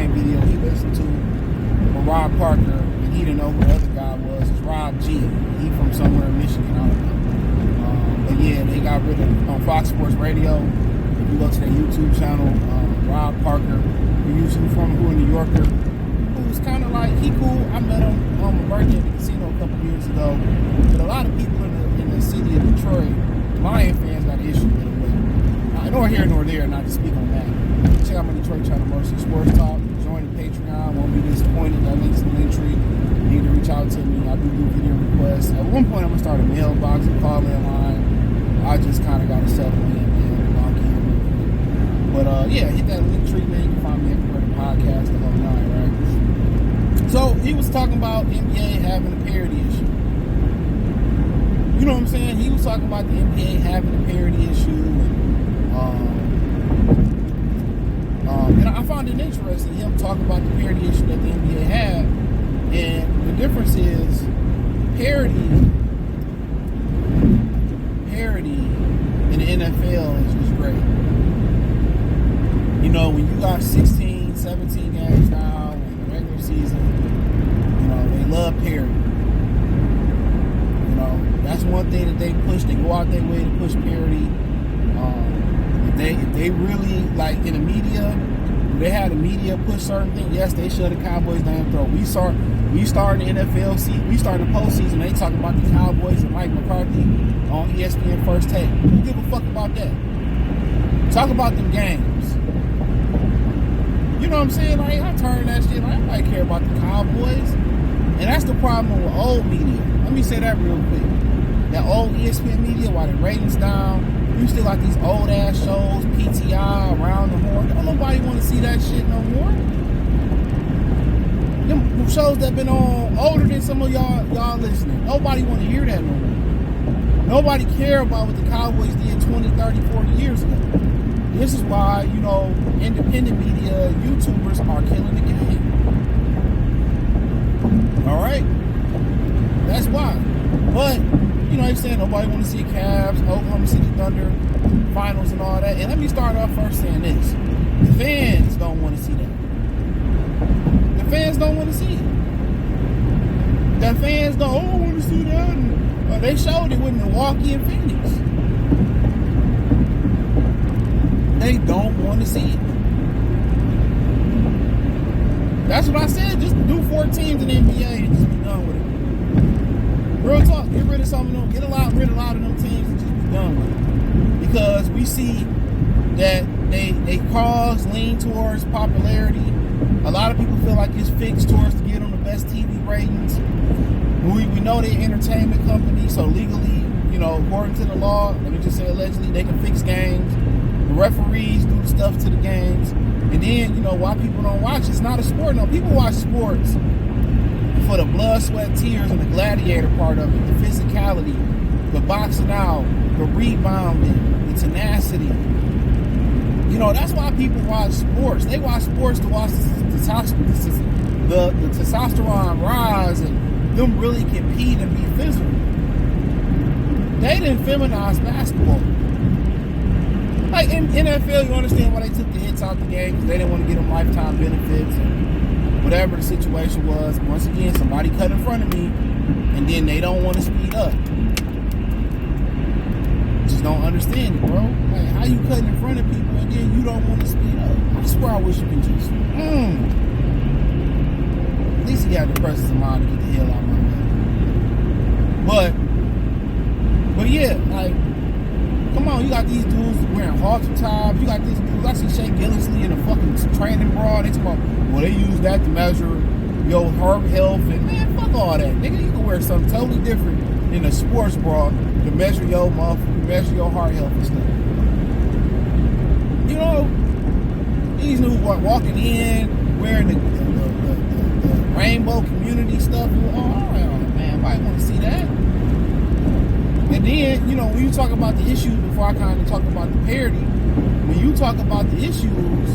same video he listened to with Rob Parker, and he didn't know who the other guy was. It's Rob G. He from somewhere in Michigan, I don't know. But yeah, they got rid of on Fox Sports Radio. If you go to their YouTube channel, Rob Parker, who usually from a New Yorker, who was kind of like, he cool. I met him on my birthday at the casino a couple years ago. But a lot of people in the city of Detroit, Lion fans, got an issue with it. Nor here nor there, not to speak on that. Check out my Detroit channel, Mercy Sports Talk. Join the Patreon. Won't be disappointed. That link's in the link tree. You need to reach out to me. I do video requests. At one point, I'm going to start a mailbox and call-in line. I just kind of got to settle in, man. But, yeah, hit that link tree, man. You can find me everywhere the podcast, the whole nine, right? So, he was talking about NBA having a parity issue. You know what I'm saying? He was talking about the NBA having a parity issue. And I found it interesting, him talking about the parity issue that the NBA had. And the difference is parity in the NFL is great. You know, when you got 16, 17 games now in the regular season, you know, they love parity. You know, that's one thing that they push. They go out their way to push parity. If they really, like in the media, if they had the media push certain things, yes, they shut the Cowboys down throat. We started the NFL season, we started the postseason, they talking about the Cowboys and Mike McCarthy on ESPN First Take. Who give a fuck about that? Talk about them games. You know what I'm saying? Like, I turn that shit, like, I care about the Cowboys. And that's the problem with old media. Let me say that real quick. That old ESPN media, while the ratings down, you still got these old ass shows, PTI, Around the Horn. Don't nobody want to see that shit no more. Them shows that been on older than some of y'all listening. Nobody want to hear that no more. Nobody care about what the Cowboys did 20, 30, 40 years ago. This is why, you know, independent media, YouTubers are killing the game. All right? That's why. But you know what I'm saying? Nobody want to see Cavs, Oklahoma City Thunder, finals and all that. And let me start off first saying this. The fans don't want to see that. The fans don't want to see it. The fans don't want to see that. And, they showed it with Milwaukee and Phoenix. They don't want to see it. That's what I said. Just do 4 teams in the NBA and just be done with it. Real talk, get rid of some of them, rid of a lot of them teams and just be done with it. Because we see that they cause lean towards popularity. A lot of people feel like it's fixed towards to get them the best TV ratings. We know they're an entertainment company, so legally, you know, according to the law, let me just say allegedly, they can fix games. The referees do the stuff to the games. And then, you know, why people don't watch, it's not a sport. No, people watch sports for the blood, sweat, tears, and the gladiator part of it, the physicality, the boxing out, the rebounding, the tenacity. You know, that's why people watch sports. They watch sports to watch the testosterone rise and them really compete and be physical. They didn't feminize basketball. Like in NFL, you understand why they took the hits out the game, because they didn't want to get them lifetime benefits and whatever the situation was. Once again, somebody cut in front of me, and then they don't want to speed up. Just don't understand it, bro. Like, how you cutting in front of people and then you don't want to speed up? I swear I wish you could just, at least he had the presence of mind to get the hell out of my way. But yeah, like, come on, you got these dudes wearing halter tops. You got these dudes. I see Shea Gillisley in a fucking training bra. They talk about, well, they use that to measure your heart health. And man, fuck all that. Nigga, you can wear something totally different than a sports bra to measure your measure your heart health and stuff. You know, these dudes walking in wearing the rainbow community stuff. Oh, man, I want to see that. And then, you know, when you talk about the issues, before I kind of talk about the parity, when you talk about the issues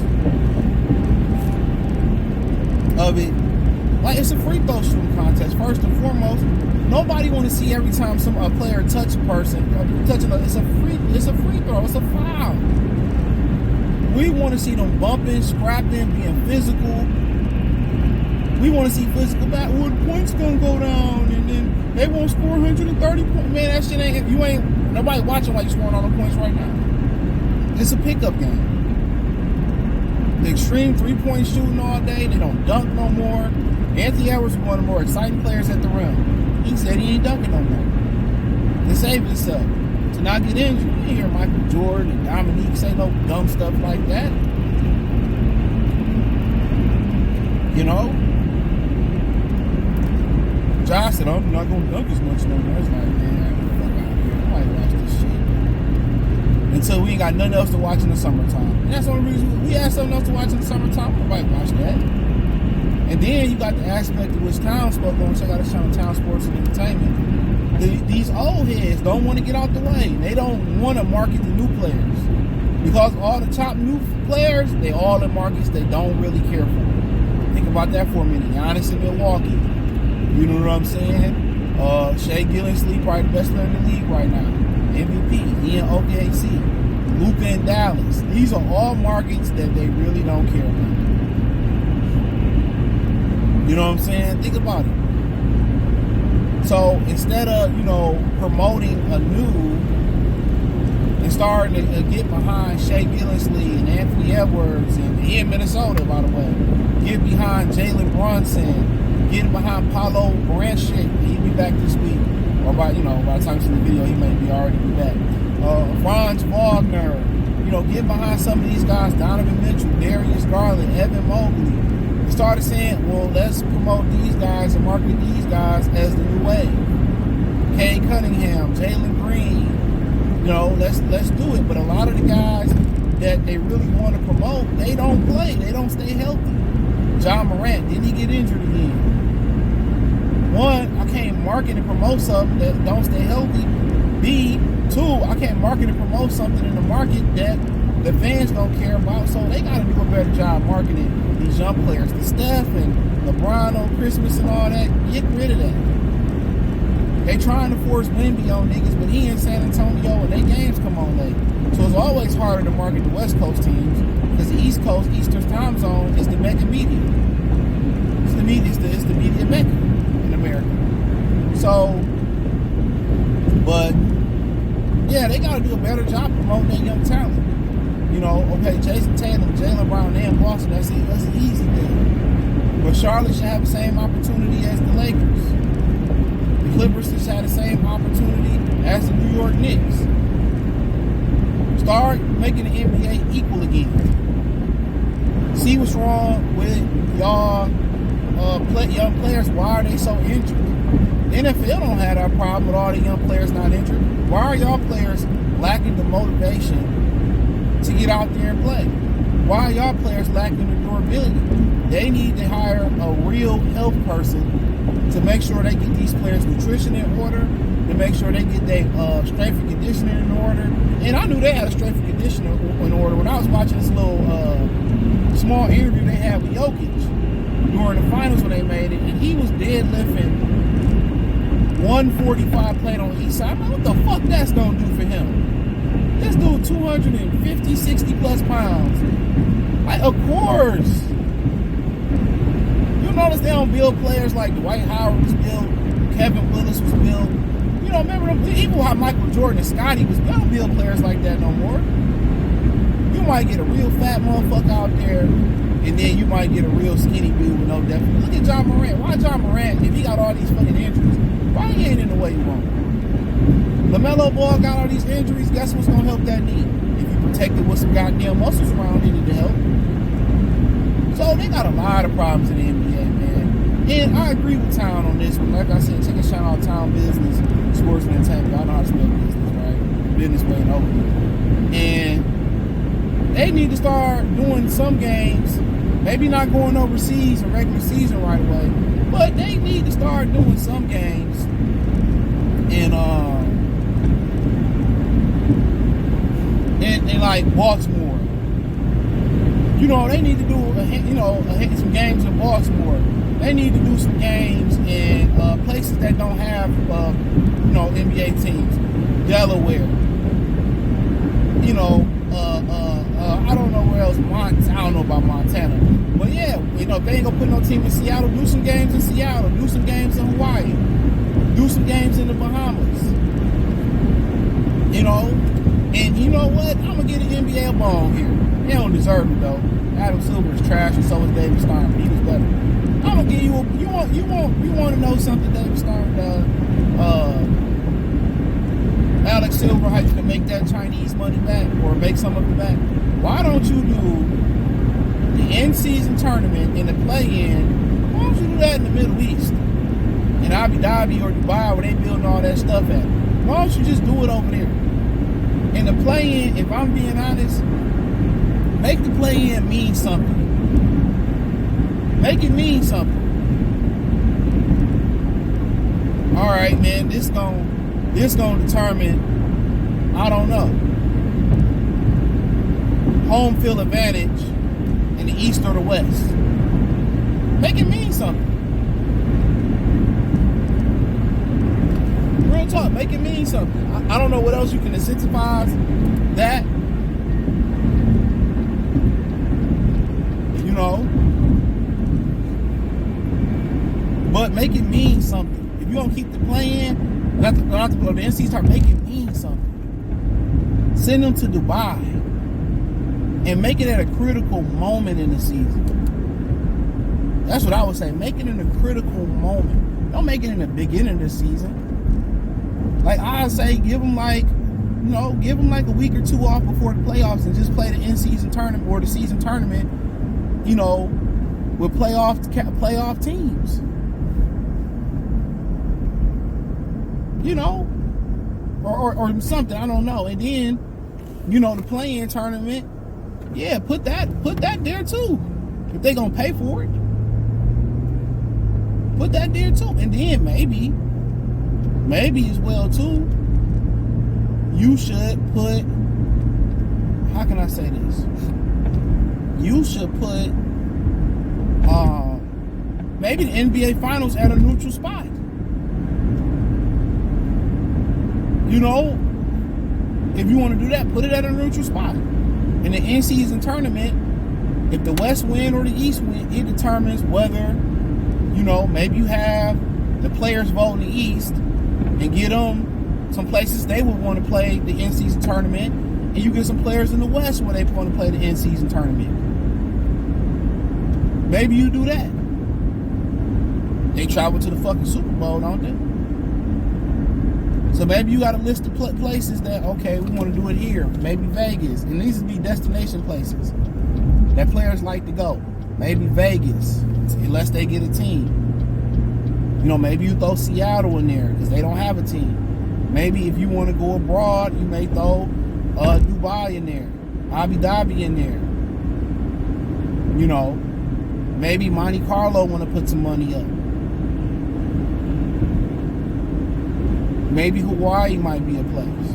of it, like, it's a free throw shooting contest. First and foremost, nobody want to see every time a player touch a person, it's a free throw, it's a foul. We want to see them bumping, scrapping, being physical. We want to see physical back. Well, the points gonna go down, and then they won't score 130 points. Man, that shit ain't. Nobody watching while you scoring all the points right now. It's a pickup game. The extreme 3-point shooting all day. They don't dunk no more. Anthony Edwards is one of the more exciting players at the rim. He said he ain't dunking no more. To save himself, to not get injured. You ain't hear Michael Jordan and Dominique say no dumb stuff like that. You know? Josh said, I'm not going to dunk as much no more. I was like, man, get the fuck out of here. Nobody watch this shit. Until we ain't got nothing else to watch in the summertime. And that's the only reason we had something else to watch in the summertime. Nobody watch that. And then you got the aspect of which Town spoke on, which I got to show Town Sports and Entertainment. These old heads don't want to get out the way. They don't want to market the new players. Because all the top new players, they all in markets they don't really care for. Think about that for a minute. Giannis in Milwaukee. You know what I'm saying? Shai Gilgeous-Alexander, probably the best player in the league right now. MVP. He in OKC. Luka in Dallas. These are all markets that they really don't care about. You know what I'm saying? Think about it. So instead of, promoting a new and starting to get behind Shai Gilgeous-Alexander and Anthony Edwards and he in Minnesota, by the way, get behind Jalen Brunson, get behind Paolo Branchik, he'll be back this week. Or by the time you see the video, he may be already back. Franz Wagner, get behind some of these guys, Donovan Mitchell, Darius Garland, Evan Mobley. Started saying, well, let's promote these guys and market these guys as the new wave. Cade Cunningham, Jalen Green, let's do it. But a lot of the guys that they really want to promote, they don't play. They don't stay healthy. John Morant, didn't he get injured again? One, I can't market and promote something that don't stay healthy. B, two, I can't market and promote something in the market that the fans don't care about. So they got to do a better job marketing these young players. The Steph and LeBron on Christmas and all that, get rid of that. They trying to force Wemby on niggas, but he in San Antonio and they games come on late. So it's always harder to market the West Coast teams because the East Coast, Eastern time zone is the mega media. It's the media mecca in America. So, but yeah, they got to do a better job promoting that young talent. Okay, Jason Tatum, Jaylen Brown, and Boston, that's an easy thing. But Charlotte should have the same opportunity as the Lakers. The Clippers should have the same opportunity as the New York Knicks. Start making the NBA equal again. See what's wrong with y'all young players. Why are they so injured? The NFL don't have that problem with all the young players not injured. Why are y'all players lacking the motivation to get out there and play? Why are y'all players lacking the durability? They need to hire a real health person to make sure they get these players' nutrition in order, to make sure they get their strength and conditioning in order. And I knew they had a strength and conditioning in order when I was watching this little small interview they had with Jokic during the finals when they made it, and he was deadlifting 145 plate on each side. I'm like, what the fuck that's gonna do for him? This dude 250, 60 plus pounds. Like, of course. You notice they don't build players like Dwight Howard was built, Kevin Willis was built. Remember them, even how Michael Jordan and Scotty was built. They don't build players like that no more. You might get a real fat motherfucker out there, and then you might get a real skinny dude with no definition. Look at John Morant. Why John Morant, if he got all these fucking injuries, why he ain't in the way you want? LaMelo Ball got all these injuries. Guess what's going to help that knee? If you protect it with some goddamn muscles around it to help. So they got a lot of problems in the NBA, man. And I agree with Town on this one. Like I said, take a shout out Town Business, Sports and Entertainment. Y'all know how to spell business, right? Business way in Oakland. And they need to start doing some games. Maybe not going overseas in regular season right away. But they need to start doing some games in like Baltimore. They need to do some games in Baltimore. They need to do some games in places that don't have NBA teams. Delaware. I don't know where else. I don't know about Montana. But yeah, you know, if they ain't gonna put no team in Seattle, do some games in Seattle. Do some games in Hawaii. Do some games in the Bahamas. You know? And you know what? I'm gonna get an NBA ball here. They don't deserve it though. Adam Silver is trash, and so is David Stern. He was better. I'm gonna give you you want to know something, David Stern does? Alex Silver, how you can make that Chinese money back or make some of it back? Why don't you do the in-season tournament in the play-in? Why don't you do that in the Middle East? In Abu Dhabi or Dubai where they building all that stuff at? Why don't you just do it over there? In the play-in, if I'm being honest, make the play-in mean something. Make it mean something. All right, man, this gonna determine, I don't know, home field advantage in the East or the West. Make it mean something. Real talk, make it mean something. I don't know what else you can incentivize that. You know, but make it mean something. If you're gonna keep the play-in, not the NC start, make it mean something. Send them to Dubai and make it at a critical moment in the season. That's what I would say. Make it in a critical moment. Don't make it in the beginning of the season. Like I say, give them like a week or two off before the playoffs and just play the in-season tournament or the season tournament, you know, with playoff teams. You know, or something, I don't know. And then, you know, the play-in tournament, yeah, put that there too. If they gonna pay for it, put that there too. And then maybe as well too, you should put, how can I say this? You should put maybe the NBA Finals at a neutral spot. You know, if you want to do that, put it at a neutral spot. In the in-season tournament, if the West win or the East win, it determines whether, you know, maybe you have the players vote in the East and get them some places they would want to play the in-season tournament, and you get some players in the West where they want to play the in-season tournament. Maybe you do that. They travel to the fucking Super Bowl, don't they? So maybe you got a list of places that, okay, we want to do it here. Maybe Vegas. And these would be destination places that players like to go. Maybe Vegas, unless they get a team. You know, maybe you throw Seattle in there because they don't have a team. Maybe if you want to go abroad, you may throw Dubai in there, Abu Dhabi in there. You know, maybe Monte Carlo want to put some money up. Maybe Hawaii might be a place.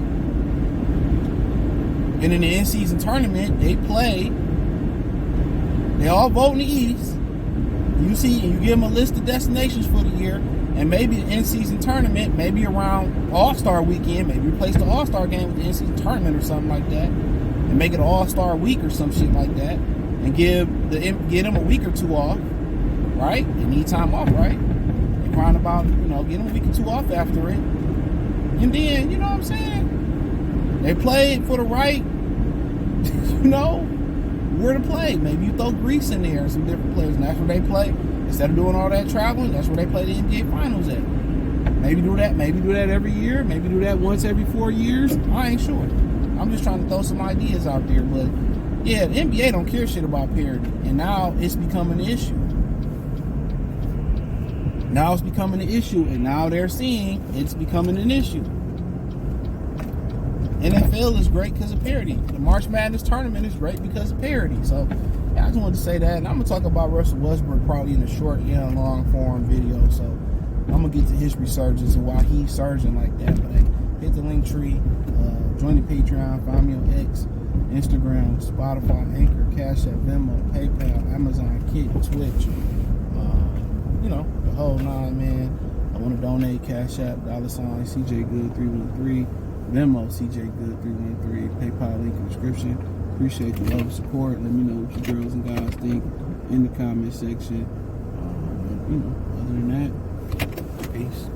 And in the in-season tournament, they all vote in the East. You see, and you give them a list of destinations for the year, and maybe the in-season tournament, maybe around All-Star weekend, maybe replace the All-Star game with the in-season tournament or something like that, and make it an All-Star week or some shit like that, and get them a week or two off, right? They need time off, right? They're crying about, you know, get them a week or two off after it. And then, you know what I'm saying? They played for the right, you know, where to play. Maybe you throw Greece in there and some different players, and that's where they play. Instead of doing all that traveling, that's where they play the NBA Finals at. Maybe do that. Maybe do that every year. Maybe do that once every 4 years. I ain't sure. I'm just trying to throw some ideas out there. But, yeah, the NBA don't care shit about parity. And now it's becoming an issue. Now it's becoming an issue, and now they're seeing it's becoming an issue. NFL is great because of parity. The March Madness tournament is great because of parity. So, yeah, I just wanted to say that. And I'm going to talk about Russell Westbrook probably in a short, long form video. So, I'm going to get to his resurgence and why he's surging like that. But hey, hit the link tree, join the Patreon, find me on X, Instagram, Spotify, Anchor, Cash App, Venmo, PayPal, Amazon, Kit, Twitch. You know, the whole nine, man. I want to donate, Cash App, $ CJ Good 313, Venmo CJ Good 313, PayPal link in the description. Appreciate the love and support. Let me know what you girls and guys think in the comment section. Other than that, peace.